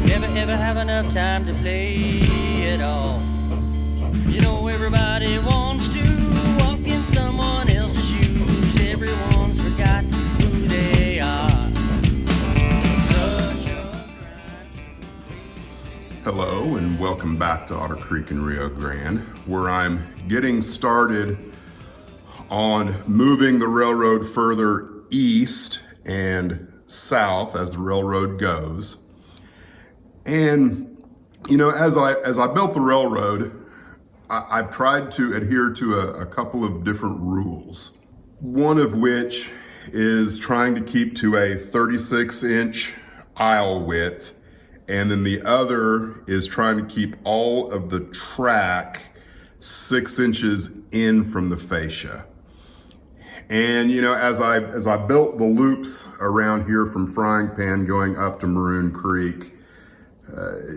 Never have enough time to play it all. You know everybody wants to walk in someone else's shoes. Everyone's forgot who they are. Hello and welcome back to Otter Creek in Rio Grande, where I'm getting started on moving the railroad further east and south as the railroad goes. And you know, as I built the railroad, I've tried to adhere to a couple of different rules. One of which is trying to keep to a 36-inch aisle width, and then the other is trying to keep all of the track 6 inches in from the fascia. And you know, as I built the loops around here from Frying Pan going up to Maroon Creek,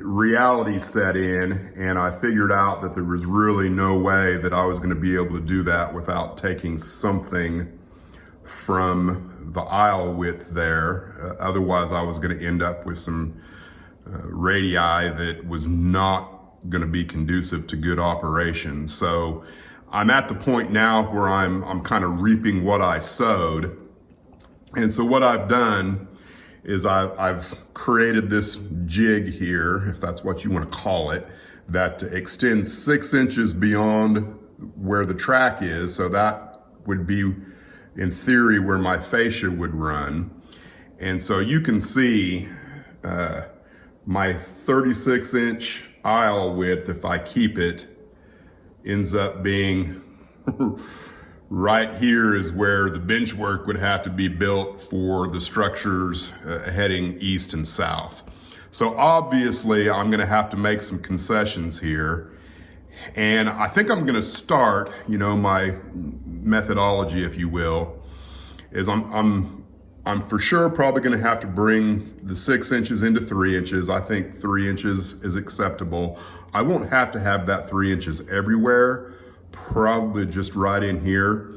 reality set in, and I figured out that there was really no way that I was going to be able to do that without taking something from the aisle width there. Otherwise, I was going to end up with some radii that was not going to be conducive to good operation. So I'm at the point now where I'm kind of reaping what I sowed. And so what I've done is I've created this jig here, if that's what you want to call it, that extends 6 inches beyond where the track is. So that would be, in theory, where my fascia would run. And so you can see my 36-inch aisle width, if I keep it, ends up being right here is where the benchwork would have to be built for the structures heading east and south. So obviously I'm gonna have to make some concessions here. And I think I'm gonna start, you know, my methodology, if you will, is I'm for sure probably gonna have to bring the 6 inches into 3 inches. I think 3 inches is acceptable. I won't have to have that 3 inches everywhere, probably just right in here.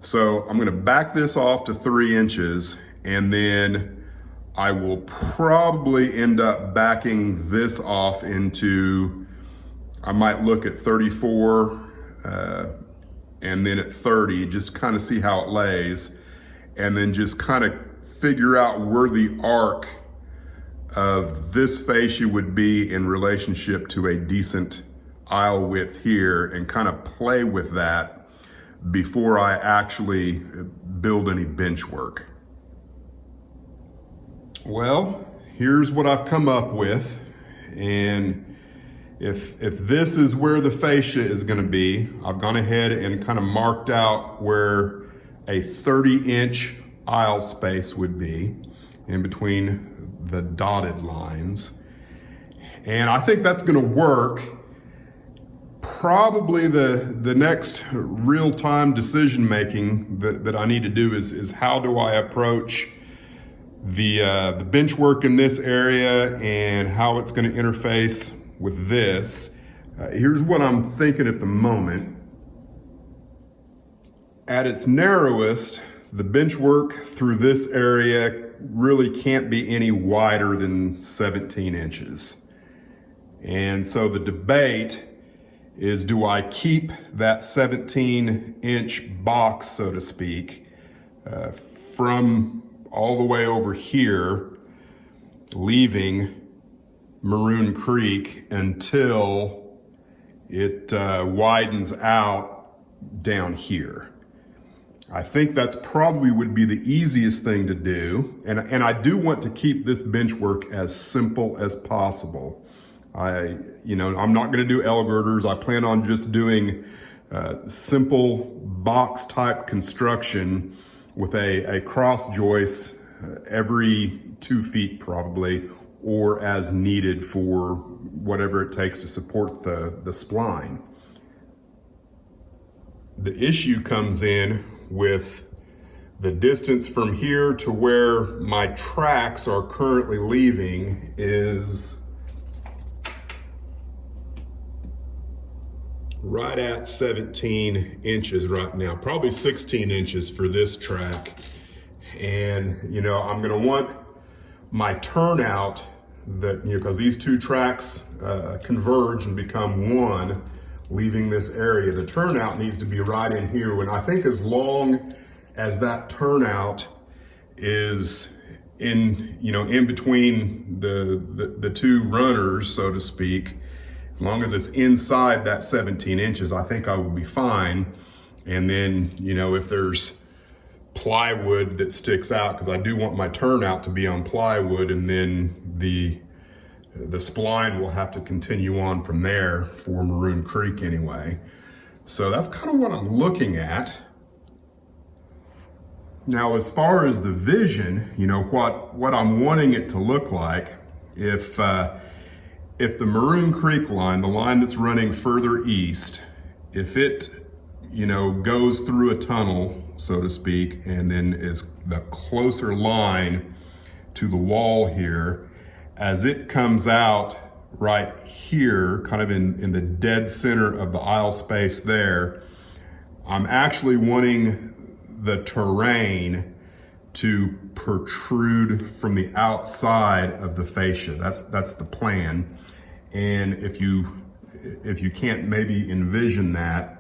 So I'm gonna back this off to 3 inches, and then I will probably end up backing this off into, I might look at 34 and then at 30, just kind of see how it lays, and then just kind of figure out where the arc of this fascia would be in relationship to a decent aisle width here, and kind of play with that before I actually build any bench work. Well, here's what I've come up with. And if this is where the fascia is gonna be, I've gone ahead and kind of marked out where a 30-inch aisle space would be in between the dotted lines. And I think that's gonna work. Probably the next real-time decision-making that I need to do is how do I approach the bench work in this area and how it's gonna interface with this. Here's what I'm thinking at the moment. At its narrowest, the bench work through this area really can't be any wider than 17 inches. And so the debate is, do I keep that 17-inch box, so to speak, from all the way over here, leaving Maroon Creek until it widens out down here? I think that's probably would be the easiest thing to do. And I do want to keep this bench work as simple as possible. I'm not going to do L girders. I plan on just doing simple box type construction with a cross joist every 2 feet probably, or as needed for whatever it takes to support the spline. The issue comes in with the distance from here to where my tracks are currently leaving is right at 17 inches right now, probably 16 inches for this track. And you know, I'm gonna want my turnout that, because these two tracks converge and become one, leaving this area. The turnout needs to be right in here. And I think as long as that turnout is in between the two runners, so to speak, as long as it's inside that 17 inches, I think I will be fine. And then, if there's plywood that sticks out, because I do want my turnout to be on plywood, and then the spline will have to continue on from there for Maroon Creek anyway. So that's kind of what I'm looking at. Now, as far as the vision, what I'm wanting it to look like, if the Maroon Creek line, the line that's running further east, if it goes through a tunnel, so to speak, and then is the closer line to the wall here, as it comes out right here, kind of in the dead center of the aisle space there, I'm actually wanting the terrain to protrude from the outside of the fascia. That's the plan. And if you can't maybe envision that,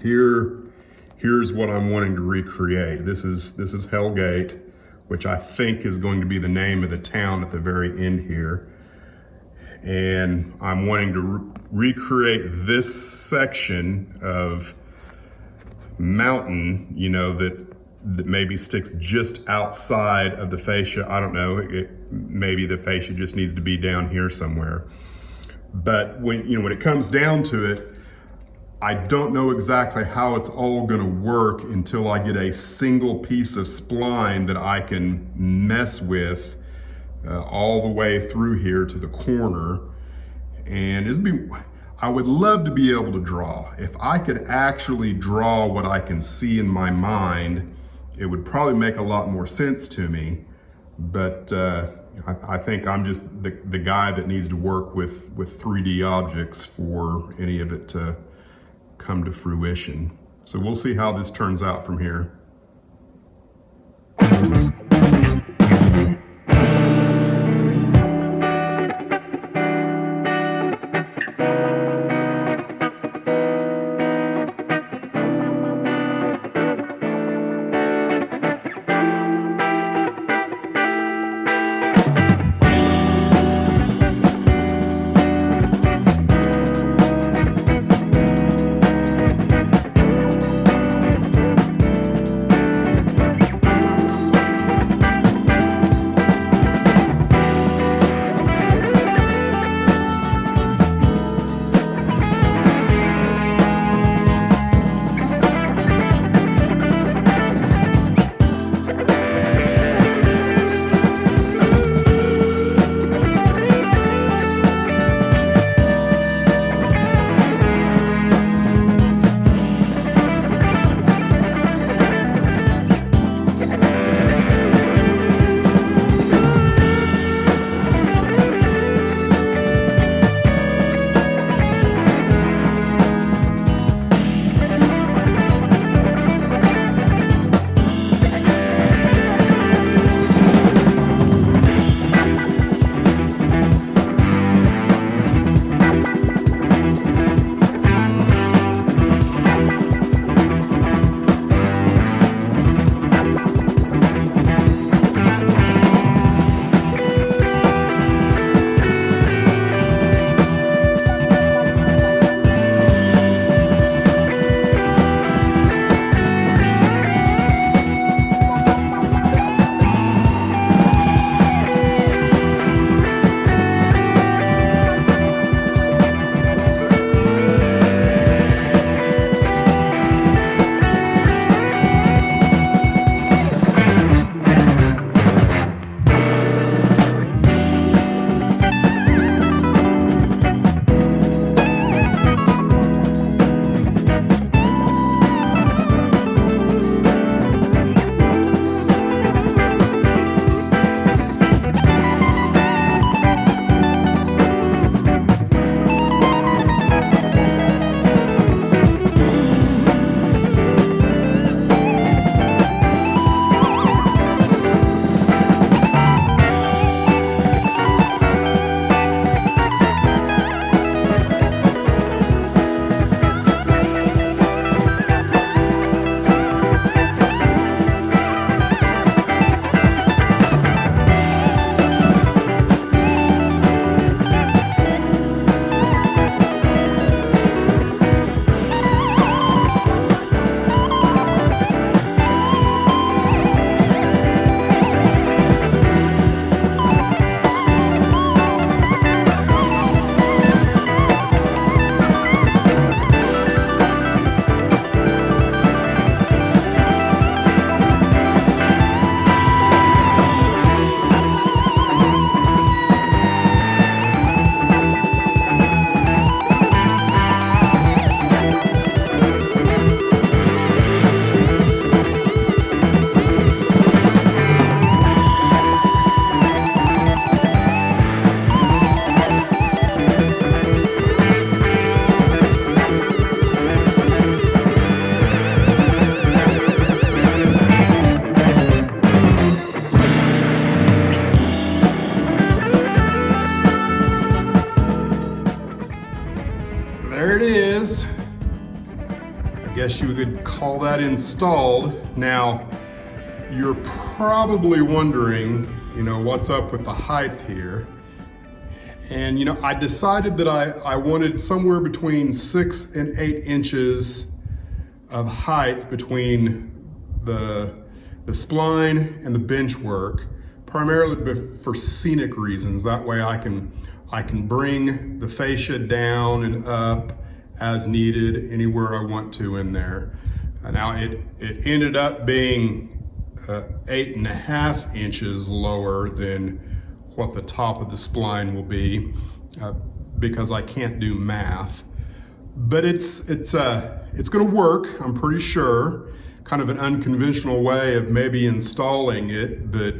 here's what I'm wanting to recreate. This is Hellgate, which I think is going to be the name of the town at the very end here. And I'm wanting to recreate this section of mountain, that maybe sticks just outside of the fascia. I don't know, maybe the fascia just needs to be down here somewhere. But when it comes down to it, I don't know exactly how it's all gonna work until I get a single piece of spline that I can mess with all the way through here to the corner. And I would love to be able to draw. If I could actually draw what I can see in my mind, it would probably make a lot more sense to me. But I think I'm just the guy that needs to work with 3D objects for any of it to come to fruition. So we'll see how this turns out from here. there it is. I guess you could call that installed. Now, you're probably wondering, what's up with the height here. And I decided that I wanted somewhere between 6 and 8 inches of height between the spline and the benchwork, primarily for scenic reasons. That way I can bring the fascia down and up as needed anywhere I want to in there. Now it ended up being 8.5 inches lower than what the top of the spline will be because I can't do math. But it's gonna work, I'm pretty sure. Kind of an unconventional way of maybe installing it, but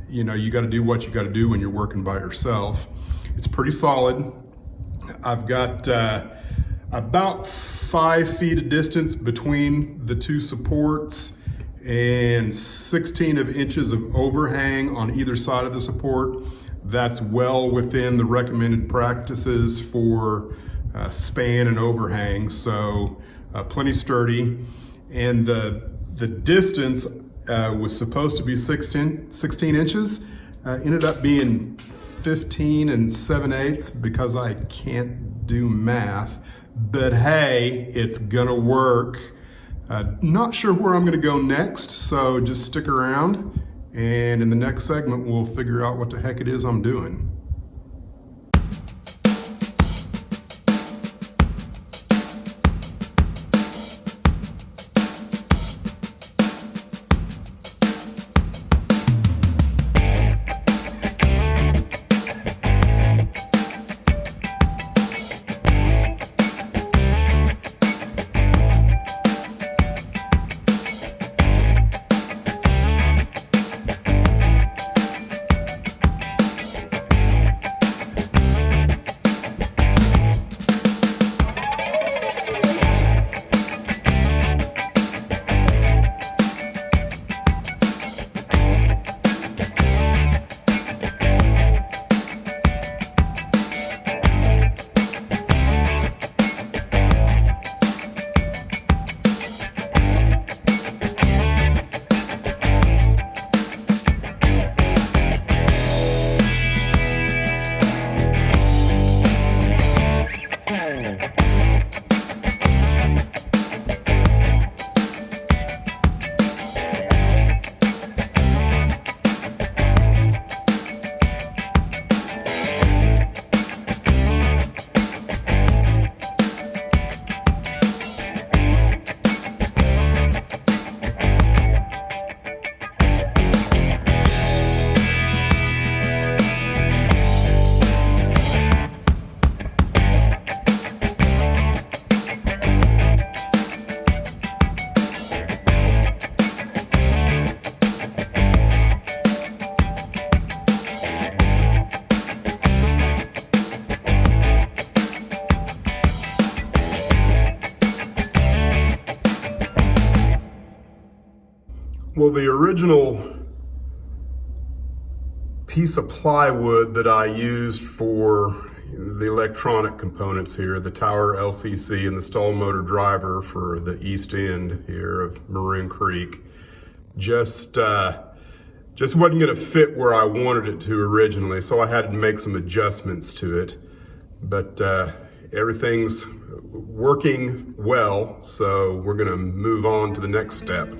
you gotta do what you gotta do when you're working by yourself. It's pretty solid. I've got about 5 feet of distance between the two supports and 16 inches of overhang on either side of the support. That's well within the recommended practices for span and overhang, so plenty sturdy. And the distance was supposed to be 16 inches, ended up being 15 7/8 because I can't do math. But hey, it's gonna work. Not sure where I'm gonna go next, so just stick around, and in the next segment we'll figure out what the heck it is I'm doing. Well, the original piece of plywood that I used for the electronic components here, the tower LCC and the stall motor driver for the east end here of Maroon Creek, just wasn't gonna fit where I wanted it to originally, so I had to make some adjustments to it. But everything's working well, so we're gonna move on to the next step.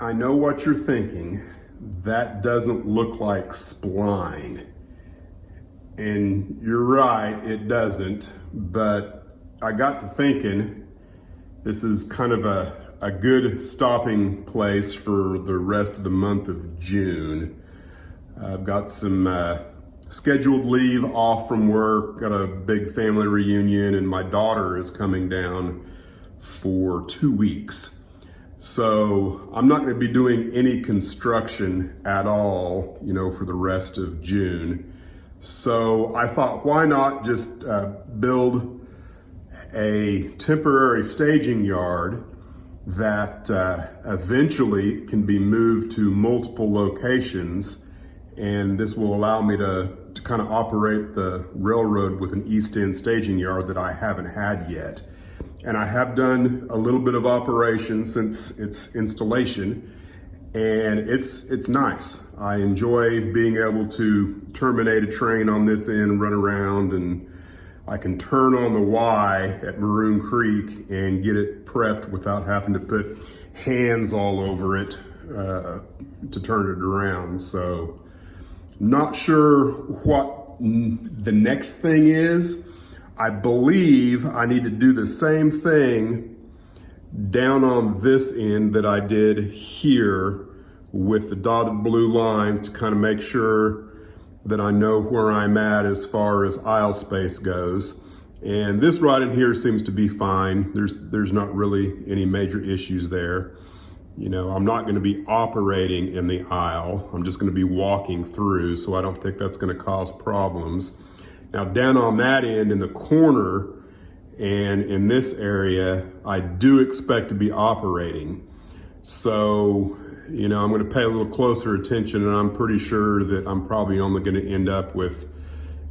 I know what you're thinking. That doesn't look like spline. And you're right, it doesn't, but I got to thinking this is kind of a good stopping place for the rest of the month of June. I've got some scheduled leave off from work, got a big family reunion, and my daughter is coming down for 2 weeks. So I'm not going to be doing any construction at all, for the rest of June. So I thought, why not just build a temporary staging yard that eventually can be moved to multiple locations, and this will allow me to kind of operate the railroad with an east end staging yard that I haven't had yet. And I have done a little bit of operation since its installation, and it's nice. I enjoy being able to terminate a train on this end, run around, and I can turn on the Y at Maroon Creek and get it prepped without having to put hands all over it to turn it around. So not sure what the next thing is. I believe I need to do the same thing down on this end that I did here with the dotted blue lines to kind of make sure that I know where I'm at as far as aisle space goes. And this right in here seems to be fine. There's not really any major issues there. I'm not going to be operating in the aisle. I'm just going to be walking through, so I don't think that's going to cause problems. Now down on that end in the corner and in this area, I do expect to be operating. So, I'm going to pay a little closer attention, and I'm pretty sure that I'm probably only going to end up with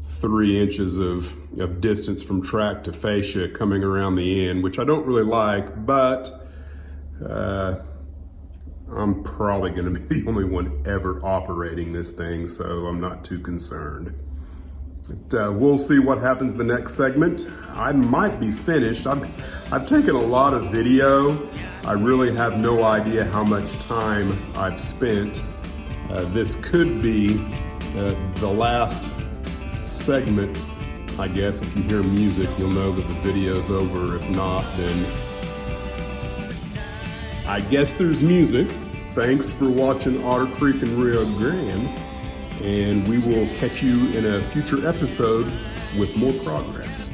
3 inches of distance from track to fascia coming around the end, which I don't really like, but I'm probably going to be the only one ever operating this thing, so I'm not too concerned. We'll see what happens the next segment. I might be finished. I've taken a lot of video. I really have no idea how much time I've spent. This could be the last segment, I guess. If you hear music, you'll know that the video's over. If not, then I guess there's music. Thanks for watching Otter Creek and Rio Grande. And we will catch you in a future episode with more progress.